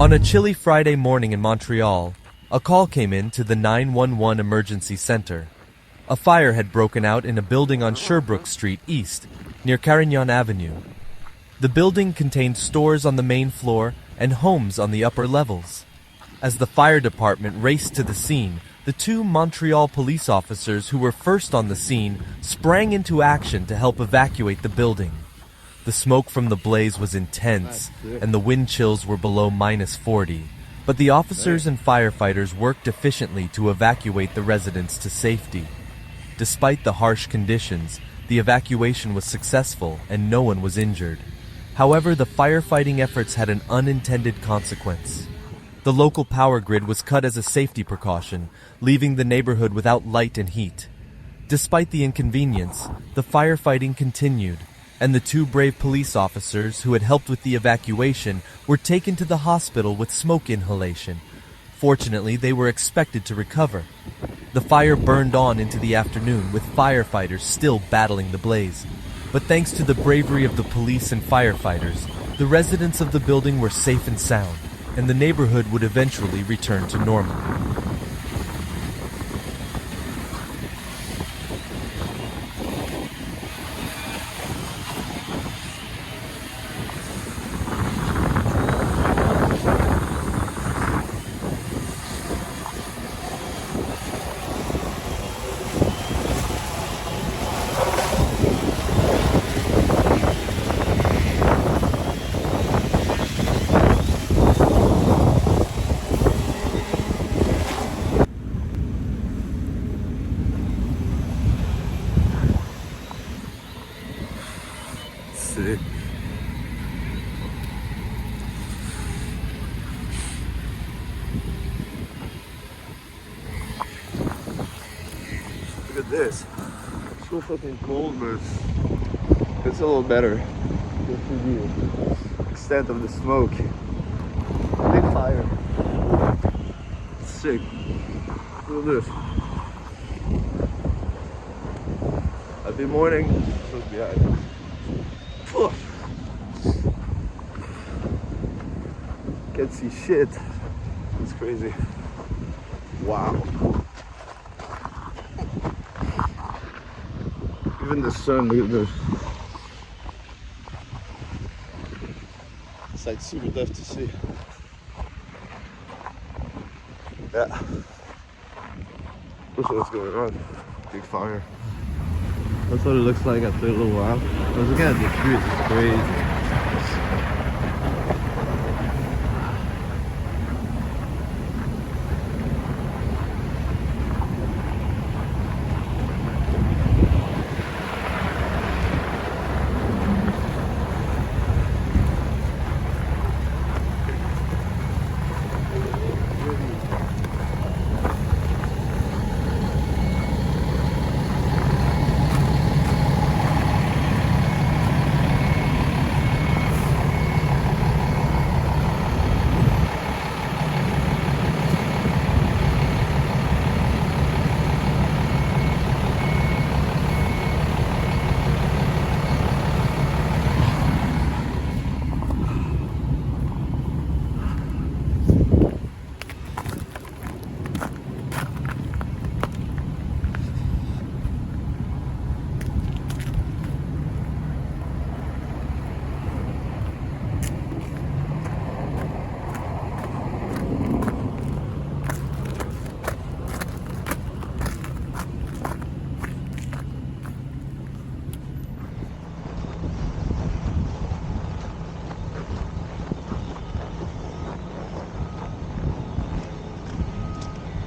On a chilly Friday morning in Montreal, a call came in to the 911 emergency center. A fire had broken out in a building on Sherbrooke Street East, near Carignan Avenue. The building contained stores on the main floor and homes on the upper levels. As the fire department raced to the scene, the two Montreal police officers who were first on the scene sprang into action to help evacuate the building. The smoke from the blaze was intense, and the wind chills were below -40, but the officers and firefighters worked efficiently to evacuate the residents to safety. Despite the harsh conditions, the evacuation was successful and no one was injured. However, the firefighting efforts had an unintended consequence. The local power grid was cut as a safety precaution, leaving the neighborhood without light and heat. Despite the inconvenience, the firefighting continued, and the two brave police officers who had helped with the evacuation were taken to the hospital with smoke inhalation. Fortunately, they were expected to recover. The fire burned on into the afternoon, with firefighters still battling the blaze. But thanks to the bravery of the police and firefighters, the residents of the building were safe and sound, and the neighborhood would eventually return to normal. Sick. Look at this. It's so fucking cold, but it's a little better. Good for the extent of the smoke. Big fire. It's sick. Look at this. Happy morning. Look behind. Can't see shit. It's crazy. Wow. Even the sun, look at this. It's like super tough to see. Yeah. That's what's going on. Big fire. That's what it looks like after a little while. I was looking at the street, it's crazy.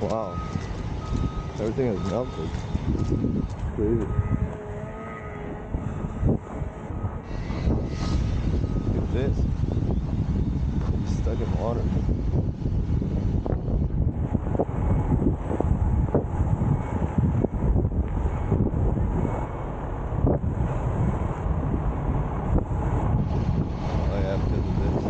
Wow, everything is melted. It's crazy. Look at this. He's stuck in water. Oh yeah, because of this.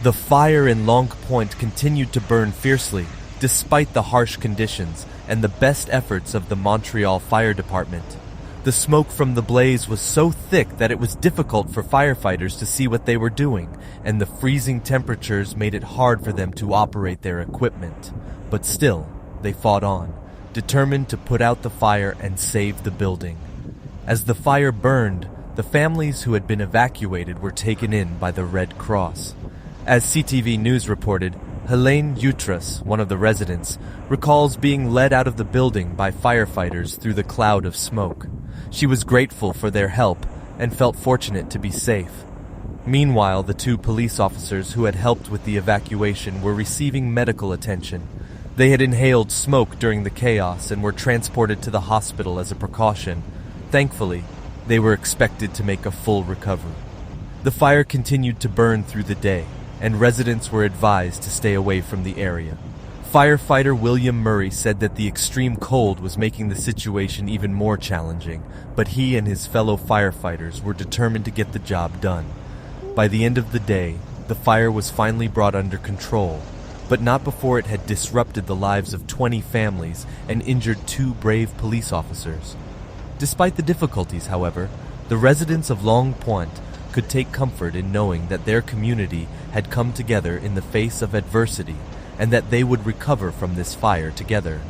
The fire in Longue Pointe continued to burn fiercely, despite the harsh conditions and the best efforts of the Montreal Fire Department. The smoke from the blaze was so thick that it was difficult for firefighters to see what they were doing, and the freezing temperatures made it hard for them to operate their equipment. But still, they fought on, determined to put out the fire and save the building. As the fire burned, the families who had been evacuated were taken in by the Red Cross. As CTV News reported, Helene Utras, one of the residents, recalls being led out of the building by firefighters through the cloud of smoke. She was grateful for their help and felt fortunate to be safe. Meanwhile, the 2 police officers who had helped with the evacuation were receiving medical attention. They had inhaled smoke during the chaos and were transported to the hospital as a precaution. Thankfully, they were expected to make a full recovery. The fire continued to burn through the day, and residents were advised to stay away from the area. Firefighter William Murray said that the extreme cold was making the situation even more challenging, but he and his fellow firefighters were determined to get the job done. By the end of the day, the fire was finally brought under control, but not before it had disrupted the lives of 20 families and injured 2 brave police officers. Despite the difficulties, however, the residents of Longue Pointe could take comfort in knowing that their community had come together in the face of adversity and that they would recover from this fire together.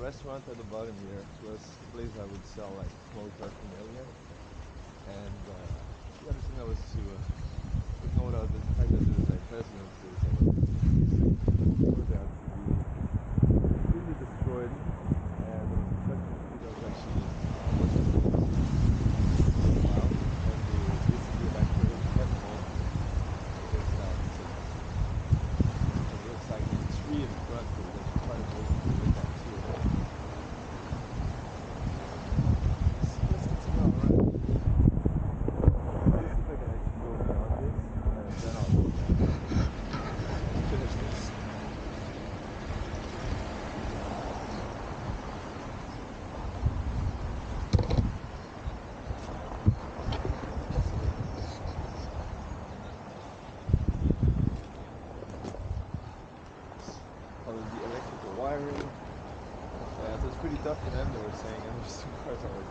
restaurant at the bottom here, plus the place I would sell like smoked paraphernalia. And the other thing I was to take note of is the fact that there's like residences and turned out to be completely destroyed, and the construction speed was actually almost as wow, and they basically evacuated everyone. It's it looks like the tree in front of it, there's quite a bit to look at too. It's about right. Let's see if I can actually go beyond this, and then I'll finish this. All of the electrical wiring. Yeah, so it's pretty tough for them, they were saying, and there's two cars already.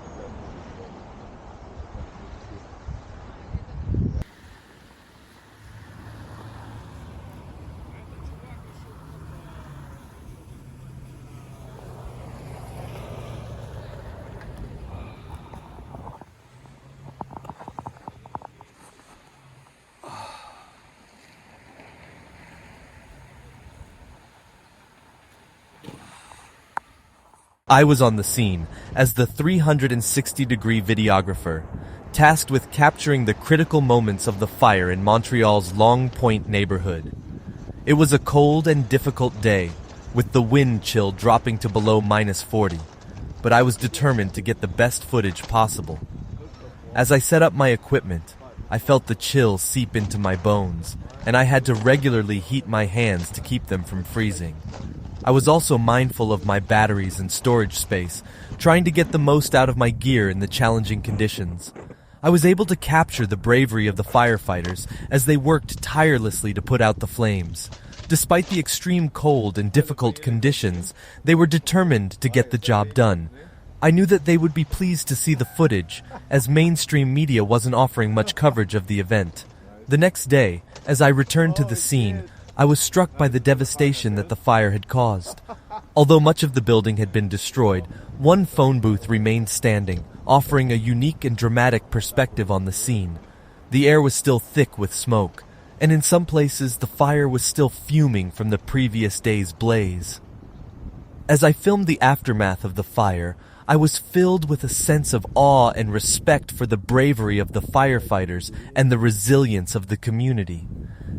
I was on the scene as the 360-degree videographer, tasked with capturing the critical moments of the fire in Montreal's Long Point neighborhood. It was a cold and difficult day, with the wind chill dropping to below -40, but I was determined to get the best footage possible. As I set up my equipment, I felt the chill seep into my bones, and I had to regularly heat my hands to keep them from freezing. I was also mindful of my batteries and storage space, trying to get the most out of my gear in the challenging conditions. I was able to capture the bravery of the firefighters as they worked tirelessly to put out the flames. Despite the extreme cold and difficult conditions, they were determined to get the job done. I knew that they would be pleased to see the footage, as mainstream media wasn't offering much coverage of the event. The next day, as I returned to the scene, I was struck by the devastation that the fire had caused. Although much of the building had been destroyed, one phone booth remained standing, offering a unique and dramatic perspective on the scene. The air was still thick with smoke, and in some places the fire was still fuming from the previous day's blaze. As I filmed the aftermath of the fire, I was filled with a sense of awe and respect for the bravery of the firefighters and the resilience of the community.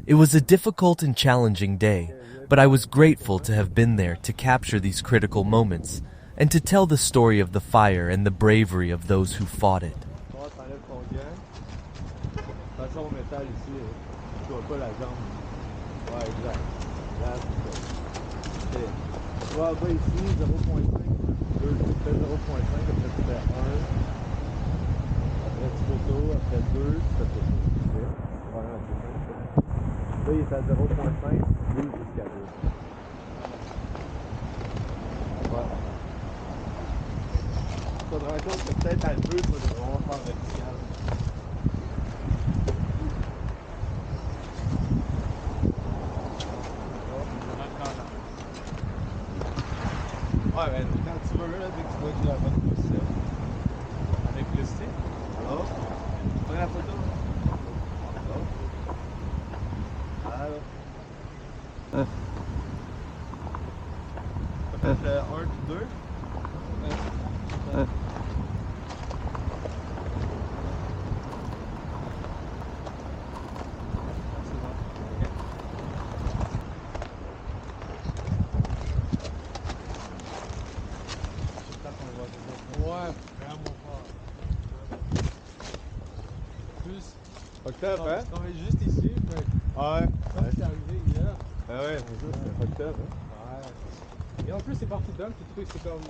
It was a difficult and challenging day, but I was grateful to have been there to capture these critical moments and to tell the story of the fire and the bravery of those who fought it. Là, il est à 0.5, lui jusqu'à 2. Ouais. Tu te rends compte que peut-être à 2, tu vas vraiment faire vertical. Ouais, mais quand tu veux, là, dès que tu vois que tu la bonne position. Avec le stick. Alors, prends la photo. Peut-être 1 puis 2. Ouais, vraiment fort. Plus. Octobre, hein? Je travaille juste ici, mais. Ouais. Comme c'est arrivé hier. Ah ouais, c'est octobre, hein? Ouais. Et en plus, c'est parti d'un petit truc, c'est comme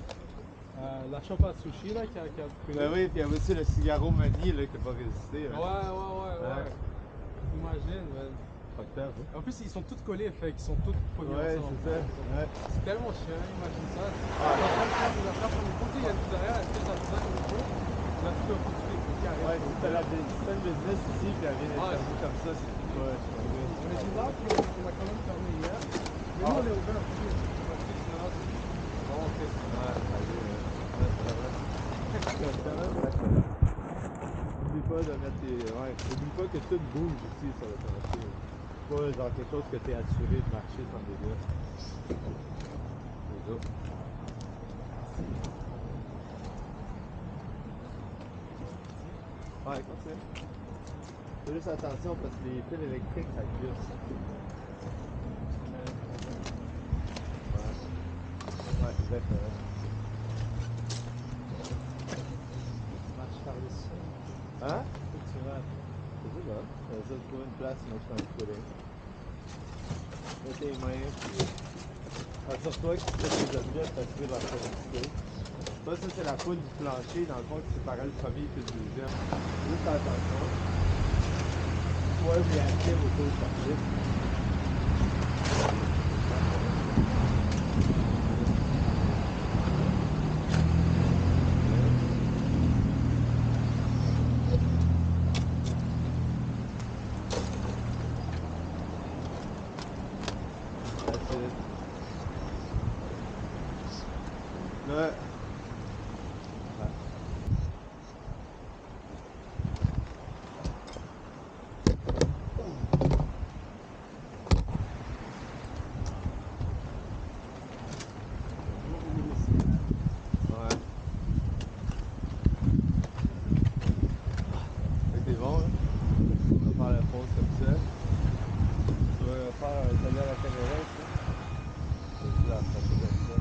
la chope à sushi là qui a pris. Ben oui, puis il y avait aussi le Cigaromanie là qui n'a pas résisté. Là. Ouais. Imagine, man. Octobre. Hein? En plus, ils sont tous collés, fait qu'ils sont tous pognés ensemble. Ouais, c'est ça. Ouais. C'est tellement chiant, imagine ça. Ah. Il y a tout derrière, elle fait ça comme il faut. On a tout un coup de truc. Ouais, c'est la business ici, puis elle vient d'être comme ça, c'est pas. Mais c'est là qu'on a quand même fermé hier. Mais nous, on est ouvert. Oublie pas de mettre tes... Ouais, oublie pas que tout bouge ici sur le plancher. Pas genre quelque chose que t'es assuré de marcher sans dégâts. C'est ça. Ouais, continue. Fais juste attention parce que les fils électriques, ça glisse. Ouais, exactement. Tu marches par dessus. Hein? Où tu vas? C'est ça, là. Ça, trouver une place, mais je suis un footing. Mets tes mains, puis... Assure-toi que tu fais tes objets t'assurer de la solidité. Ça, c'est la poudre du plancher, dans le fond, qui séparait le premier et le deuxième. Juste attention. Sois réactif au cours de sortir. Là, c'est bon, hein? On va faire la pause comme ça. Tu vas faire un salut à la caméra, ça? Je vais la frapper comme ça.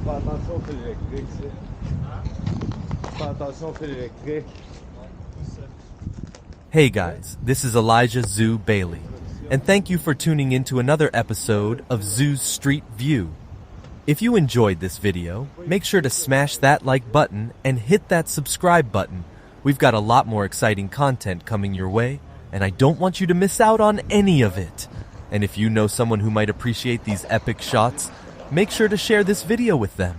Fais attention au fil électrique, ça. Fais attention au fil électrique. Hey guys, this is Elijah Zoo Bailey, and thank you for tuning in to another episode of Zoo's Street View. If you enjoyed this video, make sure to smash that like button and hit that subscribe button. We've got a lot more exciting content coming your way, and I don't want you to miss out on any of it. And if you know someone who might appreciate these epic shots, make sure to share this video with them.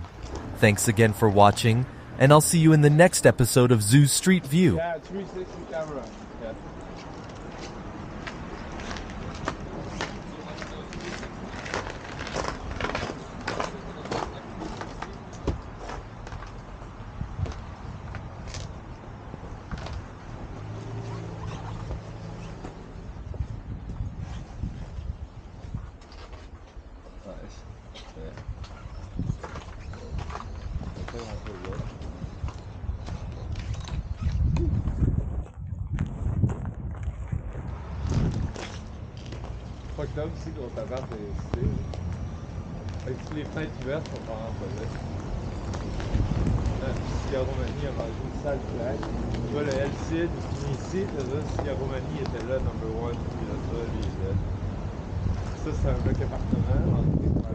Thanks again for watching, and I'll see you in the next episode of Zoo's Street View. Yeah, 360 camera. Yeah. Pas que là aussi, gros tabac, c'est ici. Avec toutes les fenêtres ouvertes, on va en là. Cigaromanie a mangé une sale plaque. Tu vois, le LCD finit ici, Cigaromanie était là, number one, puis là, ça, les Z. Ça, c'est un bloc appartement, entrée par